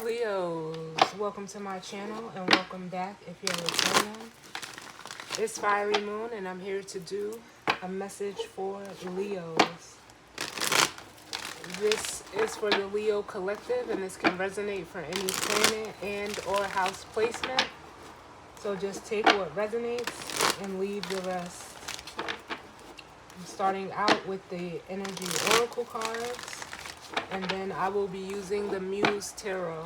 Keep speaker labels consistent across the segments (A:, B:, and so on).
A: Leos, welcome to my channel and welcome back if you're returning. It's Fiery Moon and I'm here to do a message for Leos. This is for the Leo collective and this can resonate for any planet and or house placement. So just take what resonates and leave the rest. I'm starting out with the energy oracle cards and then I will be using the Muse Tarot.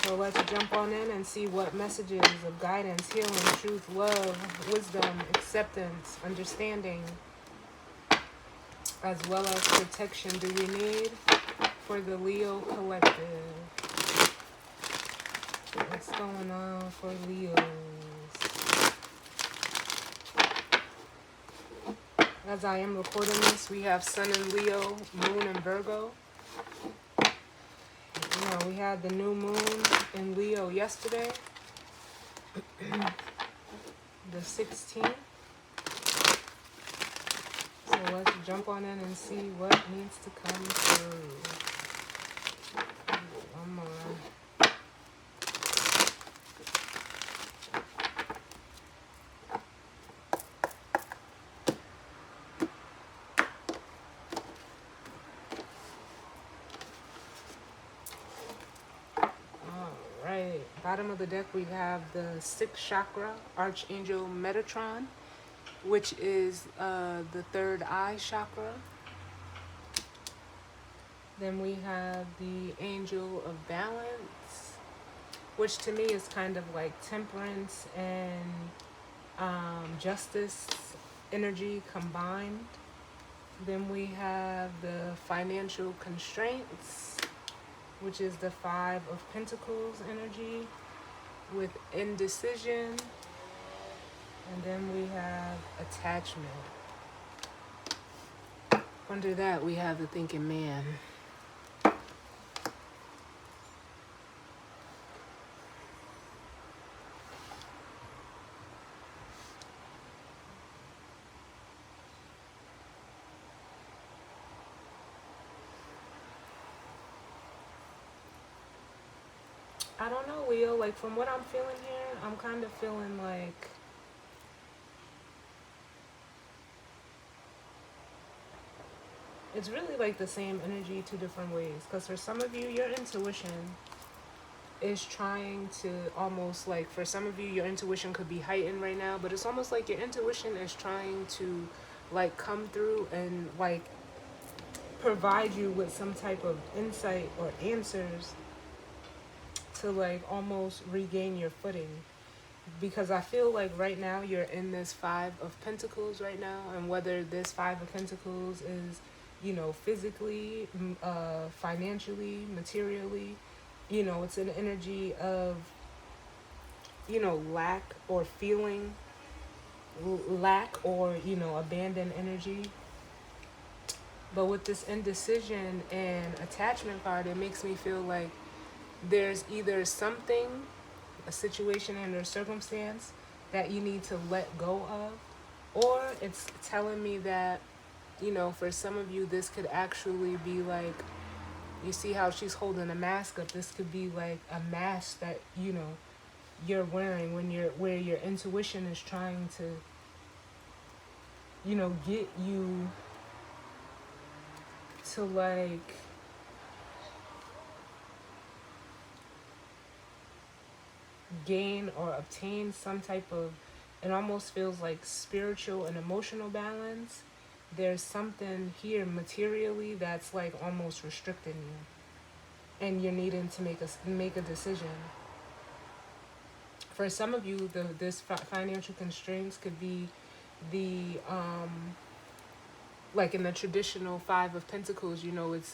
A: So let's jump on in and see what messages of guidance, healing, truth, love, wisdom, acceptance, understanding, as well as protection do we need for the Leo collective. What's going on for Leos? As I am recording this, we have Sun in Leo, Moon in Virgo. We had the new moon in Leo yesterday, the 16th. So let's jump on in and see what needs to come through. Come on. Bottom of the deck, we have the 6th chakra, Archangel Metatron, which is the third eye chakra. Then we have the Angel of Balance, which to me is kind of like temperance and justice energy combined. Then we have the Financial Constraints, which is the 5 of Pentacles energy with indecision. And then we have attachment. Under that, we have the thinking man. I don't know, Leo, like from what I'm feeling here, I'm kind of feeling like it's really like the same energy 2 different ways. Because for some of you, your intuition is trying to almost like, for some of you, your intuition could be heightened right now, but it's almost like your intuition is trying to like come through and like provide you with some type of insight or answers to like almost regain your footing. Because I feel like right now you're in this 5 of Pentacles right now, and whether this 5 of Pentacles is, physically, financially, materially, it's an energy of, lack or feeling lack or, abandoned energy. But with this indecision and attachment card, it makes me feel like there's either something, a situation and a circumstance that you need to let go of, or it's telling me that, for some of you, this could actually be like, you see how she's holding a mask up, this could be like a mask that, you're wearing when where your intuition is trying to, get you to like gain or obtain some type of, it almost feels like spiritual and emotional balance. There's something here materially that's like almost restricting you, and you're needing to make a decision. For some of you, this financial constraints could be the like in the traditional 5 of Pentacles,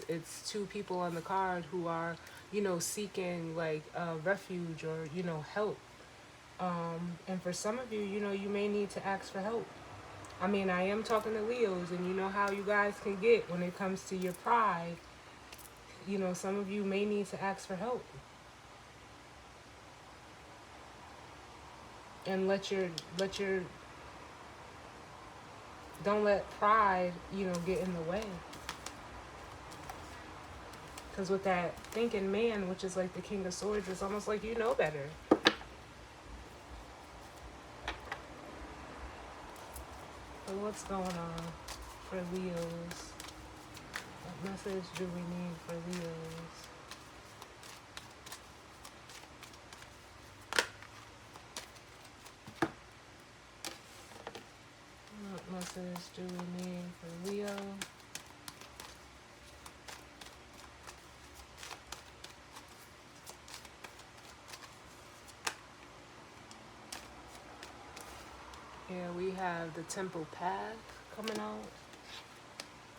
A: it's 2 people on the card who are, seeking like refuge or, help. And for some of you, you may need to ask for help. I mean, I am talking to Leos, and you know how you guys can get when it comes to your pride. Some of you may need to ask for help. And don't let pride, get in the way. Because with that thinking man, which is like the King of Swords, it's almost like you know better. So what's going on for Leos? What message do we need for Leos? What message do we need for Leo? Yeah, we have the Temple Path coming out.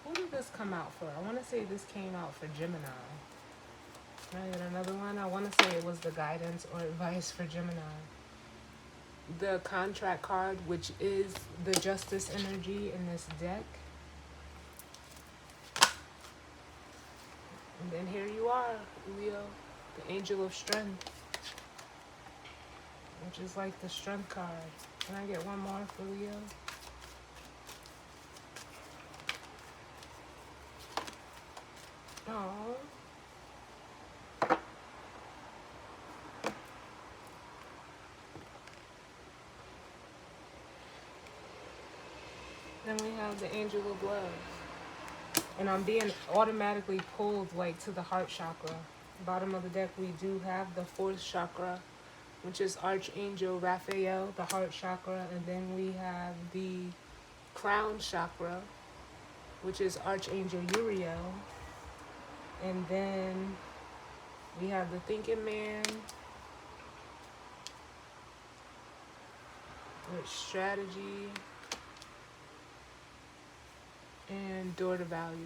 A: Who did this come out for? I want to say this came out for Gemini. Can I get another one? I want to say it was the guidance or advice for Gemini. The contract card, which is the justice energy in this deck. And then here you are, Leo, the angel of strength, which is like the strength card. Can I get one more for Leo? Oh. Then we have the angel of love. And I'm being automatically pulled like to the heart chakra. Bottom of the deck, we do have the fourth chakra, which is Archangel Raphael, the heart chakra. And then we have the crown chakra, which is Archangel Uriel. And then we have the thinking man with strategy and door to value.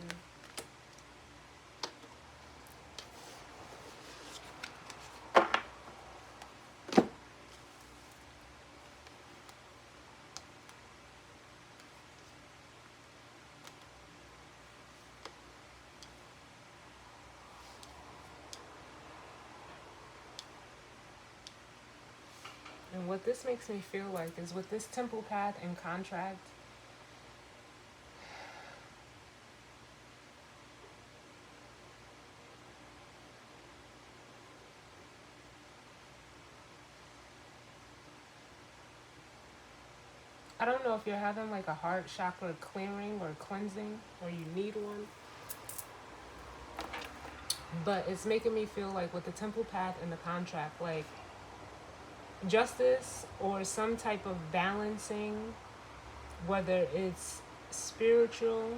A: And what this makes me feel like is with this temple path and contract, I don't know if you're having like a heart chakra clearing or cleansing, or you need one. But it's making me feel like with the temple path and the contract, like justice or some type of balancing, whether it's spiritual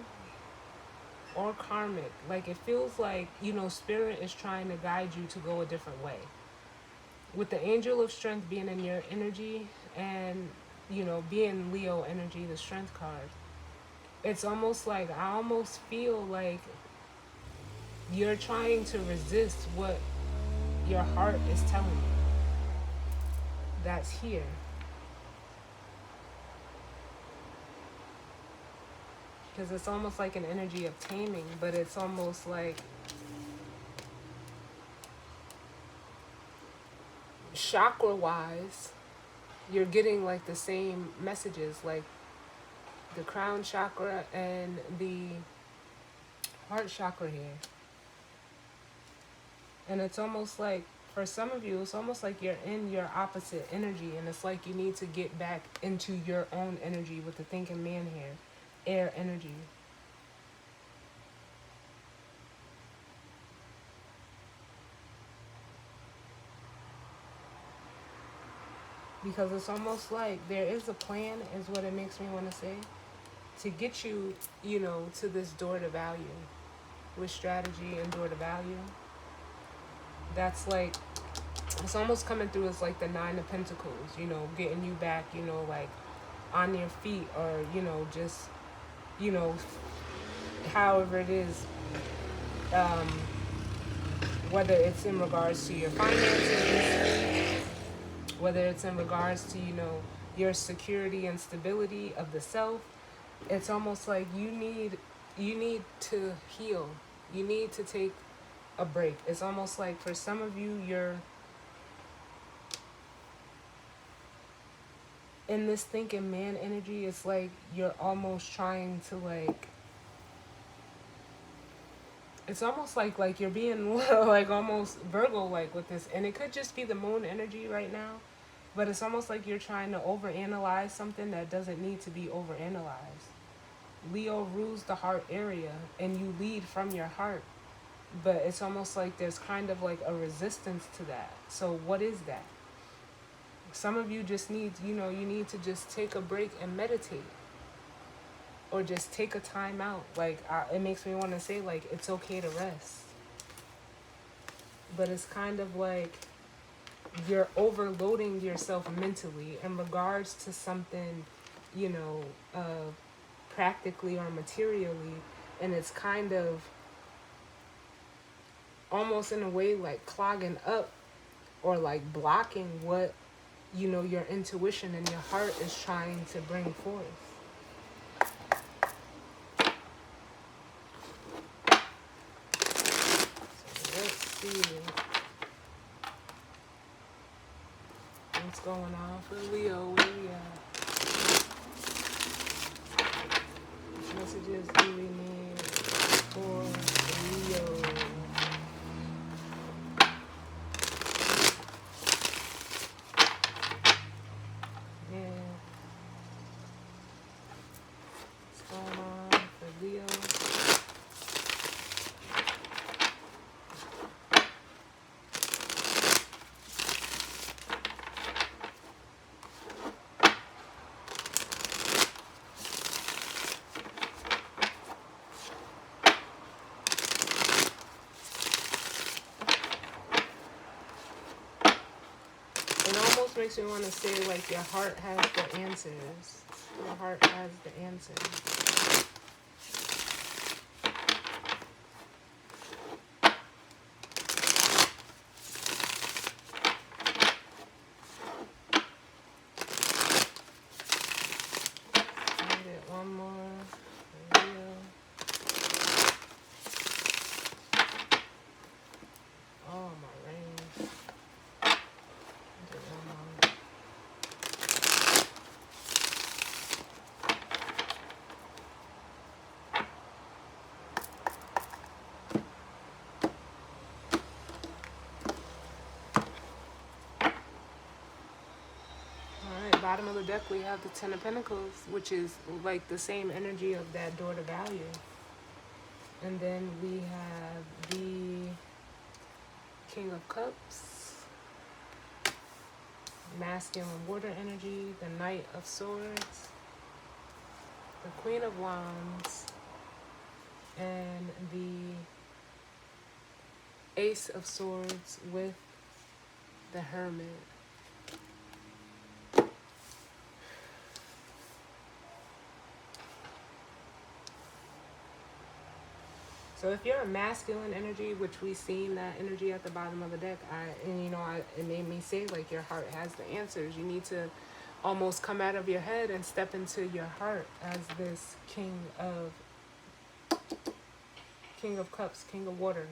A: or karmic. Like it feels like, you know, spirit is trying to guide you to go a different way. With the angel of strength being in your energy and, you know, being Leo energy, the strength card, it's almost like I almost feel like you're trying to resist what your heart is telling you that's here. Because it's almost like an energy of taming, but it's almost like chakra wise, you're getting like the same messages, like the crown chakra and the heart chakra here. And it's almost like, for some of you, it's almost like you're in your opposite energy, and it's like you need to get back into your own energy with the thinking man here, air energy. Because it's almost like there is a plan, is what it makes me want to say, to get you, you know, to this door to value with strategy and door to value. That's like, it's almost coming through as like the 9 of Pentacles, you know, getting you back, you know, like on your feet, or, you know, just, you know, however it is, whether it's in regards to your finances, whether it's in regards to, you know, your security and stability of the self. It's almost like you need to heal. You need to take a break. It's almost like for some of you, you're in this thinking man energy. It's like you're almost trying to like It's almost like you're being like almost Virgo like with this, and it could just be the moon energy right now, but it's almost like you're trying to overanalyze something that doesn't need to be overanalyzed. Leo rules the heart area, and you lead from your heart, but it's almost like there's kind of like a resistance to that. So what is that? Some of you just need, you need to just take a break and meditate, or just take a time out. Like it makes me want to say like it's okay to rest, but it's kind of like you're overloading yourself mentally in regards to something, you know, uh, practically or materially, and it's kind of almost in a way like clogging up or like blocking what your intuition and your heart is trying to bring forth. So let's see what's going on for Leo. Where we at? Which messages do we need for Leo? Yeah, what's going on for Leo? It almost makes me want to say like your heart has the answers. Your heart has the answers. I'll get one more for Leo. Oh, my rain. I'll get one more. Alright, bottom of the deck we have the Ten of Pentacles, which is like the same energy of that door to value. And then we have the King of Cups, masculine water energy, the Knight of Swords, the Queen of Wands, and the Ace of Swords with the Hermit. So if you're a masculine energy, which we seen that energy at the bottom of the deck, it made me say like your heart has the answers. You need to almost come out of your head and step into your heart as this King of Cups, King of Water.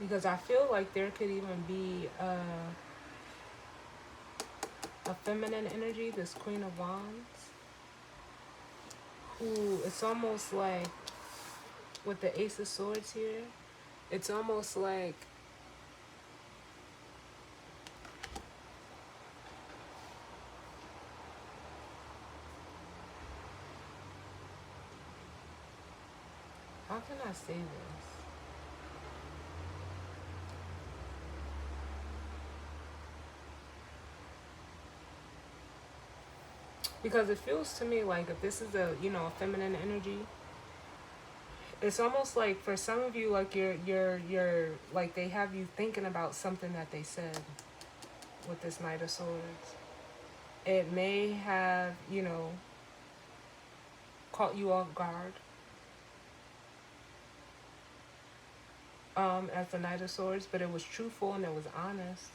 A: Because I feel like there could even be a feminine energy, this Queen of Wands, who it's almost like with the Ace of Swords here, it's almost like how can I say this? Because it feels to me like if this is a feminine energy, it's almost like for some of you like you're like they have you thinking about something that they said with this Knight of Swords. It may have, caught you off guard. As the Knight of Swords, but it was truthful and it was honest.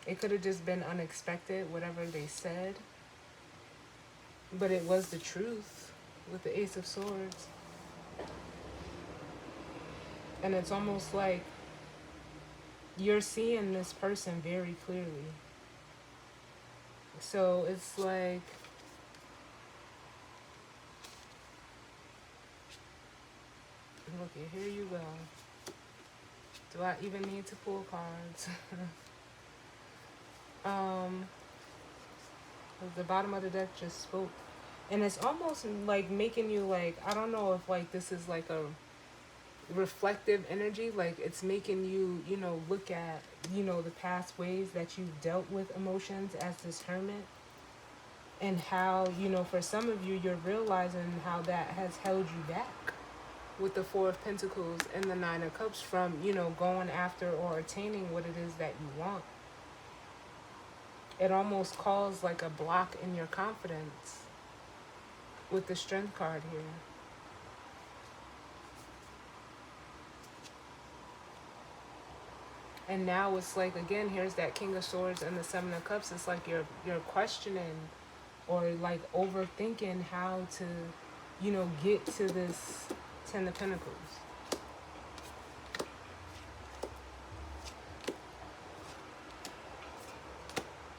A: It could have just been unexpected, whatever they said. But it was the truth with the Ace of Swords. And it's almost like you're seeing this person very clearly. So it's like Look at, here you go. Do I even need to pull cards? um, the bottom of the deck just spoke. And it's almost like making you like, I don't know if like this is like a reflective energy, like it's making you, you know, look at, you know, the past ways that you've dealt with emotions as this hermit, and how, you know, for some of you, you're realizing how that has held you back with the Four of Pentacles and the Nine of Cups from, you know, going after or attaining what it is that you want. It almost caused like a block in your confidence with the Strength card here. And now it's like, again, here's that King of Swords and the Seven of Cups. It's like you're questioning or like overthinking how to, you know, get to this Ten of Pentacles.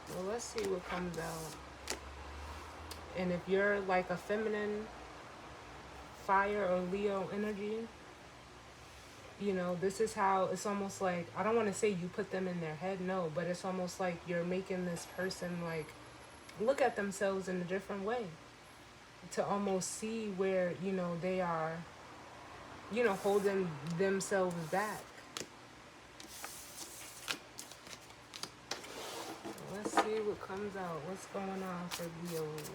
A: Well, let's see what comes out. And if you're like a feminine fire or Leo energy, you know, this is how it's almost like, I don't want to say you put them in their head, no, but it's almost like you're making this person like look at themselves in a different way, to almost see where, you know, they are, you know, holding themselves back. Let's see what comes out. What's going on for Leos?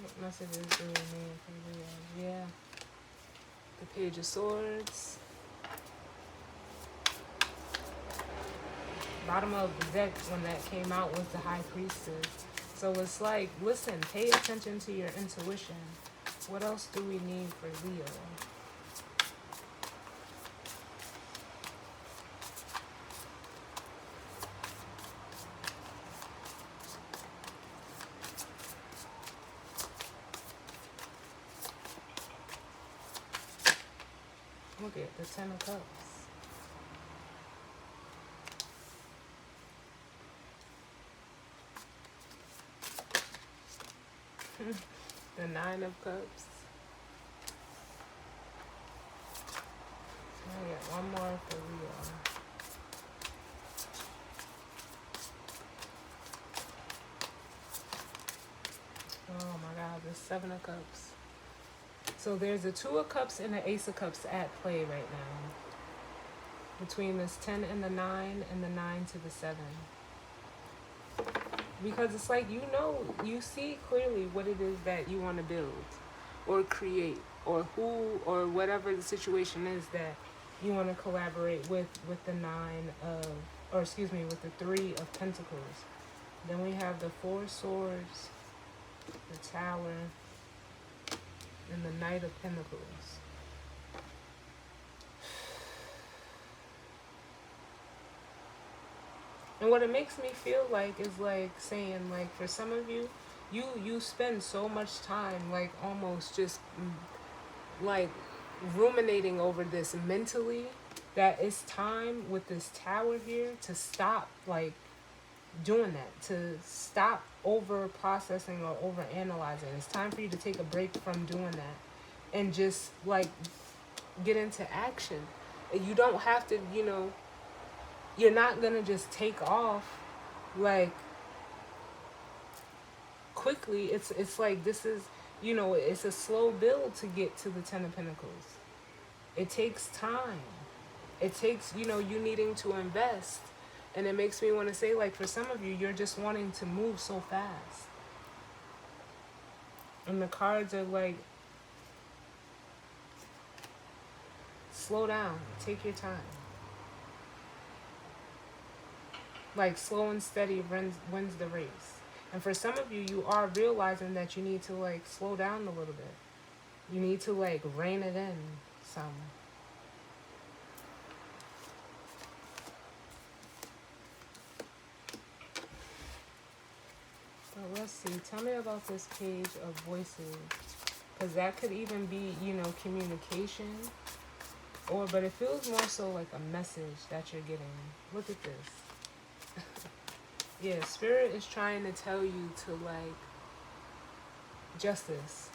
A: What messages do we need for Leos? Yeah. The Page of Swords. Bottom of the deck when that came out was the High Priestess. So it's like, listen, pay attention to your intuition. What else do we need for Leo? Look at the Ten of Cups. The Nine of Cups. I got one more for Leo. Oh my God, the Seven of Cups. So there's a Two of Cups and an Ace of Cups at play right now. Between this 10 and the 9 and the 9 to the 7. Because it's like, you know, you see clearly what it is that you want to build or create, or who or whatever the situation is that you want to collaborate with the 9 of, or excuse me, with the 3 of Pentacles. Then we have the Four Swords, the Tower, and the Knight of Pentacles. And what it makes me feel like is like saying, like, for some of you, you spend so much time like almost just like ruminating over this mentally, that it's time with this Tower here to stop like doing that, to stop over processing or over analyzing. It's time for you to take a break from doing that and just like get into action. You don't have to, you know, you're not gonna just take off like quickly. It's like, this is, you know, it's a slow build to get to the Ten of Pentacles. It takes time. It takes, you know, you needing to invest. And it makes me want to say, like, for some of you, you're just wanting to move so fast. And the cards are like, slow down, take your time. Like, slow and steady wins the race. And for some of you, you are realizing that you need to like slow down a little bit. You need to like rein it in some. So let's see. Tell me about this Page of Voices. Because that could even be, you know, communication. But it feels more so like a message that you're getting. Look at this. Yeah, Spirit is trying to tell you to like Justice.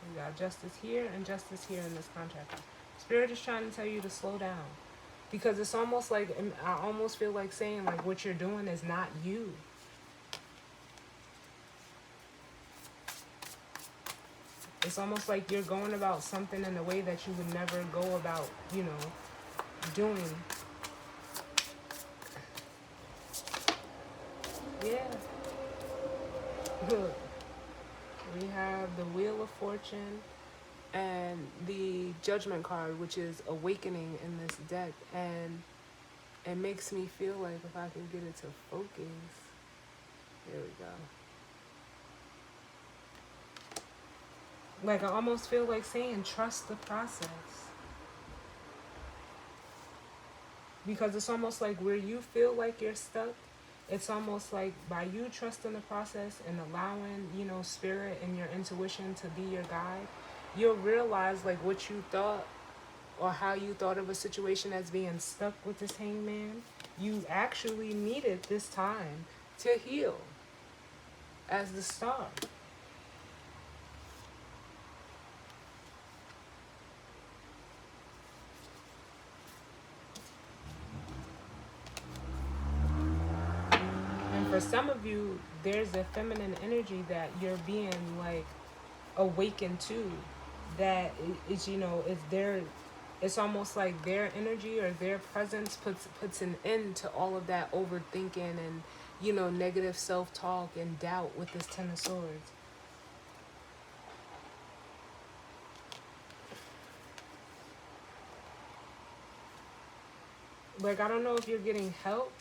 A: We got justice here and justice here in this contract. Spirit is trying to tell you to slow down. Because it's almost like, I almost feel like saying, like, what you're doing is not you. It's almost like you're going about something in a way that you would never go about, you know, doing. Yeah. Look, we have the Wheel of Fortune and the Judgment card, which is awakening in this deck. And it makes me feel like if I can get it to focus. There we go. Like, I almost feel like saying, trust the process. Because it's almost like where you feel like you're stuck, it's almost like by you trusting the process and allowing, you know, spirit and your intuition to be your guide, you'll realize, like, what you thought or how you thought of a situation as being stuck with this hangman, you actually needed this time to heal as the star. And for some of you, there's a feminine energy that you're being, like, awakened to, that is, you know, is their, it's almost like their energy or their presence puts an end to all of that overthinking and, you know, negative self-talk and doubt with this Ten of Swords. Like, I don't know if you're getting help.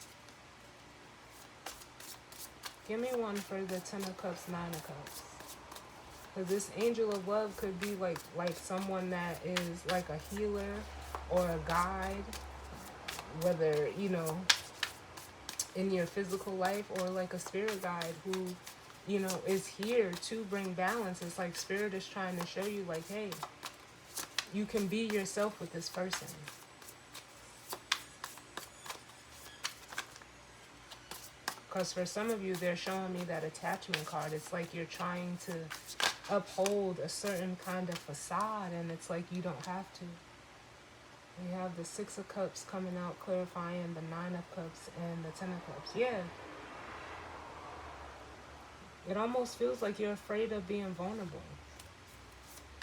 A: Give me one for the Ten of Cups, Nine of Cups. Because this Angel of Love could be like someone that is like a healer or a guide, whether, you know, in your physical life, or like a spirit guide who, you know, is here to bring balance. It's like spirit is trying to show you, like, hey, you can be yourself with this person. Because for some of you, they're showing me that attachment card. It's like you're trying to uphold a certain kind of facade, and it's like you don't have to. We have the Six of Cups coming out, clarifying the Nine of Cups and the Ten of Cups. Yeah. It almost feels like you're afraid of being vulnerable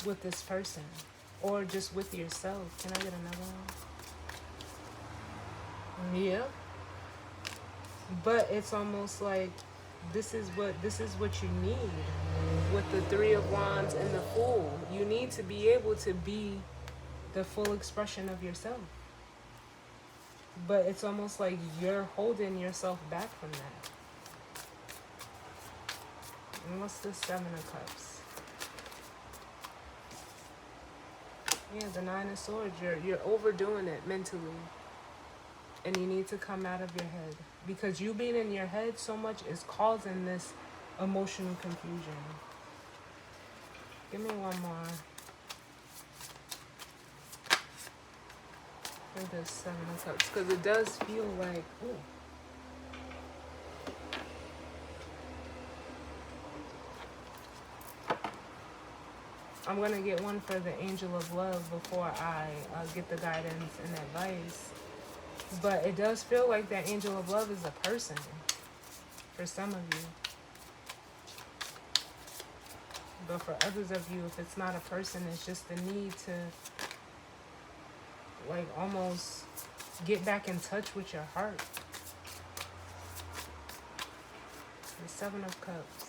A: with this person, or just with yourself. Can I get another one? Yeah. But it's almost like this is what you need with the Three of Wands and the Fool. You need to be able to be the full expression of yourself. But it's almost like you're holding yourself back from that. And what's the Seven of Cups? Yeah, the Nine of Swords. You're overdoing it mentally. And you need to come out of your head. Because you being in your head so much is causing this emotional confusion. Give me one more. For this Seven of Cups. Because it does feel like, ooh. I'm going to get one for the Angel of Love before I get the guidance and advice. But it does feel like that Angel of Love is a person for some of you. But for others of you, if it's not a person, it's just the need to, like, almost get back in touch with your heart. The Seven of Cups.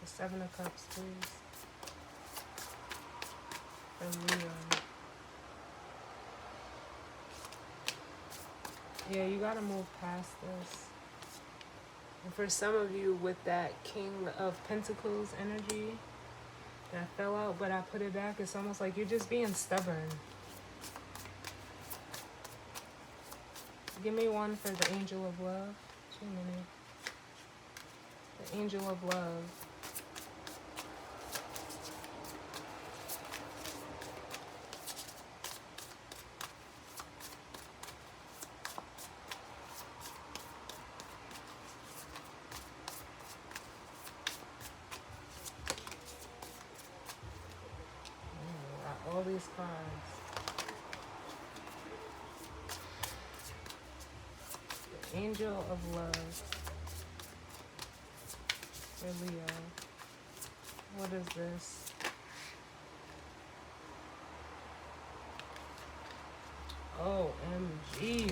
A: Seven of Cups, please. For Leo. Yeah, you gotta move past this. And for some of you, with that King of Pentacles energy that fell out, but I put it back, it's almost like you're just being stubborn. Give me one for the Angel of Love. 2 minutes. The Angel of Love. these cards. The Angel of Love for Leo. What is this? OMG.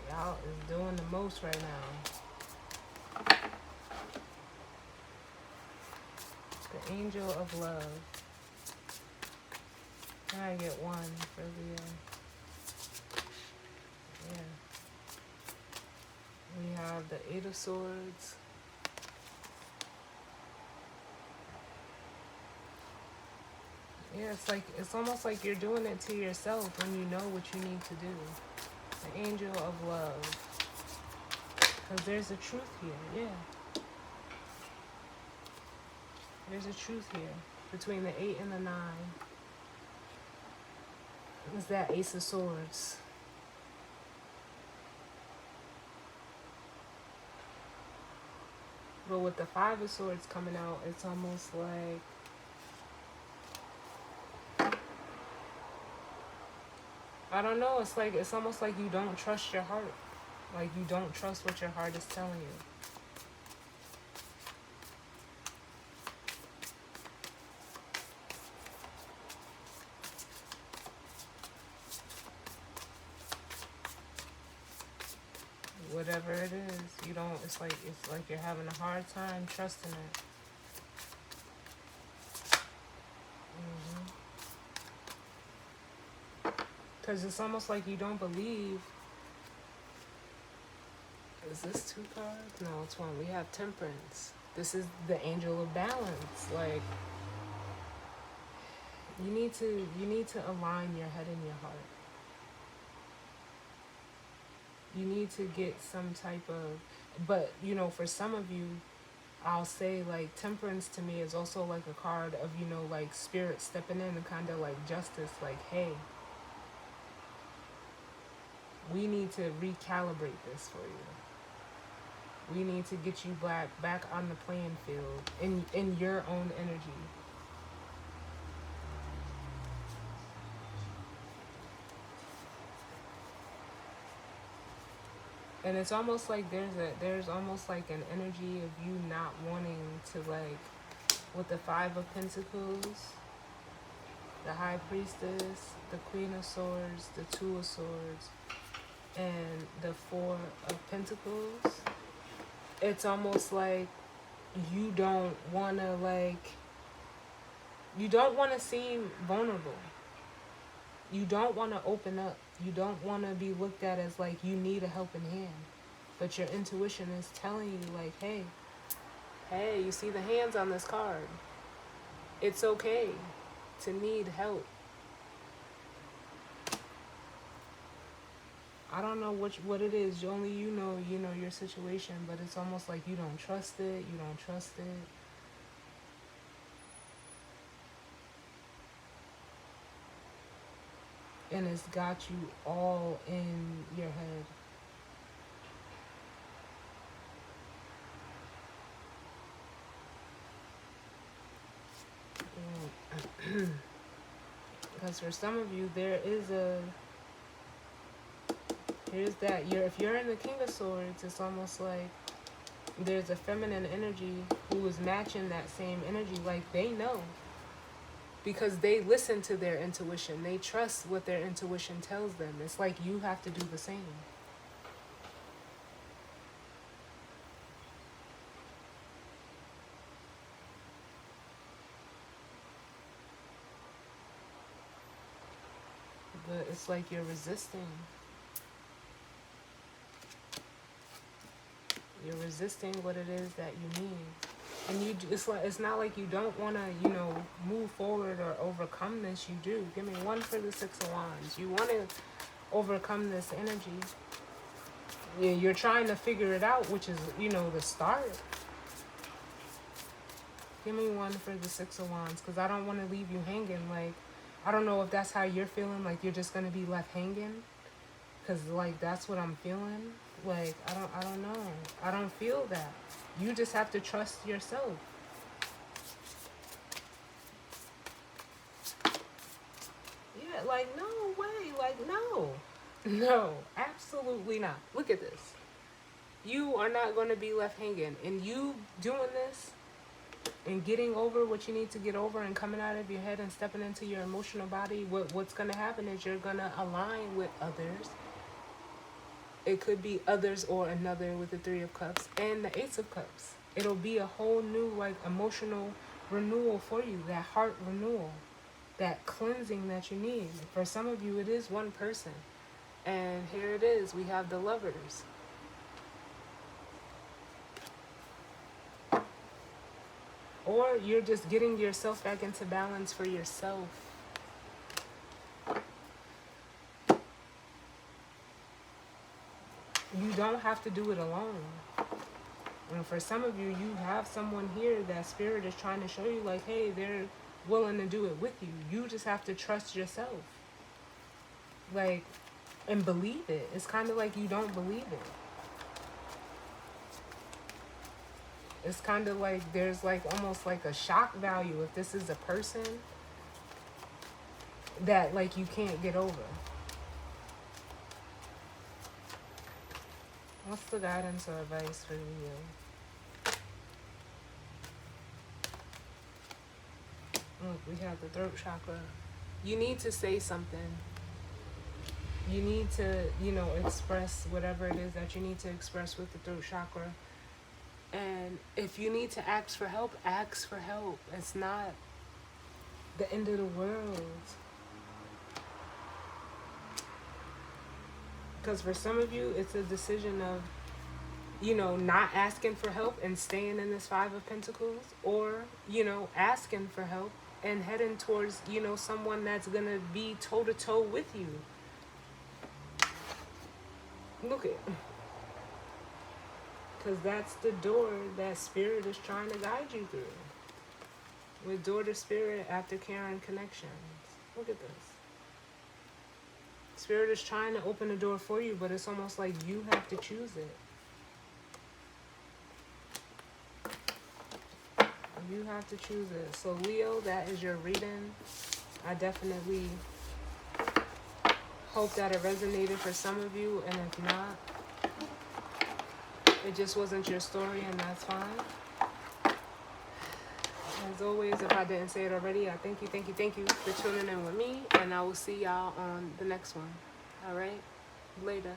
A: Y'all is doing the most right now. The Angel of Love. Can I get one for Leo? Yeah. We have the Eight of Swords. Yeah, it's almost like you're doing it to yourself when you know what you need to do. The Angel of Love. Because there's a truth here, yeah. There's a truth here between the 8 and the 9. It's that Ace of Swords. But with the 5 of Swords coming out, it's almost like I don't know, it's almost like you don't trust your heart. Like you don't trust what your heart is telling you. Whatever it is, you don't, it's like you're having a hard time trusting it. Because it's almost like you don't believe. Is this 2 cards? No, it's 1. We have Temperance. This is the Angel of Balance. Like, you need to align your head and your heart. You need to get some type of, but you know, for some of you, I'll say like Temperance to me is also like a card of, you know, like spirit stepping in and kind of like justice, like, hey, we need to recalibrate this for you. We need to get you back on the playing field in your own energy. And it's almost like there's almost like an energy of you not wanting to, like, with the 5 of Pentacles, the High Priestess, the Queen of Swords, the 2 of Swords, and the 4 of Pentacles. It's almost like you don't want to seem vulnerable. You don't want to open up. You don't want to be looked at as like you need a helping hand. But your intuition is telling you like, hey, you see the hands on this card. It's okay to need help. I don't know what it is. Only you know your situation, but it's almost like you don't trust it. You don't trust it. And it's got you all in your head. Because for some of you, here's that. If you're in the King of Swords, it's almost like there's a feminine energy who is matching that same energy. Like they know. Because they listen to their intuition. They trust what their intuition tells them. It's like you have to do the same. But it's like you're resisting. You're resisting what it is that you need. And it's not like you don't want to, move forward or overcome this. You do. Give me 1 for the 6 of Wands. You want to overcome this energy. You're trying to figure it out, which is, the start. Give me 1 for the 6 of Wands, because I don't want to leave you hanging. Like, I don't know if that's how you're feeling, like you're just going to be left hanging. Because, like, that's what I'm feeling. Like, I don't know. I don't feel that. You just have to trust yourself. that. Like, no way. Like, no. No, absolutely not. Look at this. You are not going to be left hanging. And you doing this and getting over what you need to get over and coming out of your head and stepping into your emotional body, what's going to happen is you're going to align with others. It could be others or another with the Three of Cups and the Ace of Cups. It'll be a whole new, like, emotional renewal for you, that heart renewal, that cleansing that you need. For some of you, it is one person. And here it is. We have the Lovers. Or you're just getting yourself back into balance for yourself. You don't have to do it alone. And for some of you, you have someone here that Spirit is trying to show you, like, hey, they're willing to do it with you. You just have to trust yourself. Like, and believe it. It's kind of like you don't believe it. It's kind of like there's like almost like a shock value if this is a person that like you can't get over. What's the guidance or advice for you? Look, we have the throat chakra. You need to say something. You need to, express whatever it is that you need to express with the throat chakra. And if you need to ask for help, ask for help. It's not the end of the world. Because for some of you, it's a decision of, not asking for help and staying in this Five of Pentacles. Or, asking for help and heading towards, someone that's going to be toe-to-toe with you. Look at, because that's the door that Spirit is trying to guide you through. With door to Spirit after Karen connections. Look at this. Spirit is trying to open the door for you, but it's almost like you have to choose it. You have to choose it. So Leo, that is your reading. I definitely hope that it resonated for some of you, and if not, it just wasn't your story, and that's fine. As always, if I didn't say it already, I thank you for tuning in with me, and I will see y'all on the next one. All right? Later.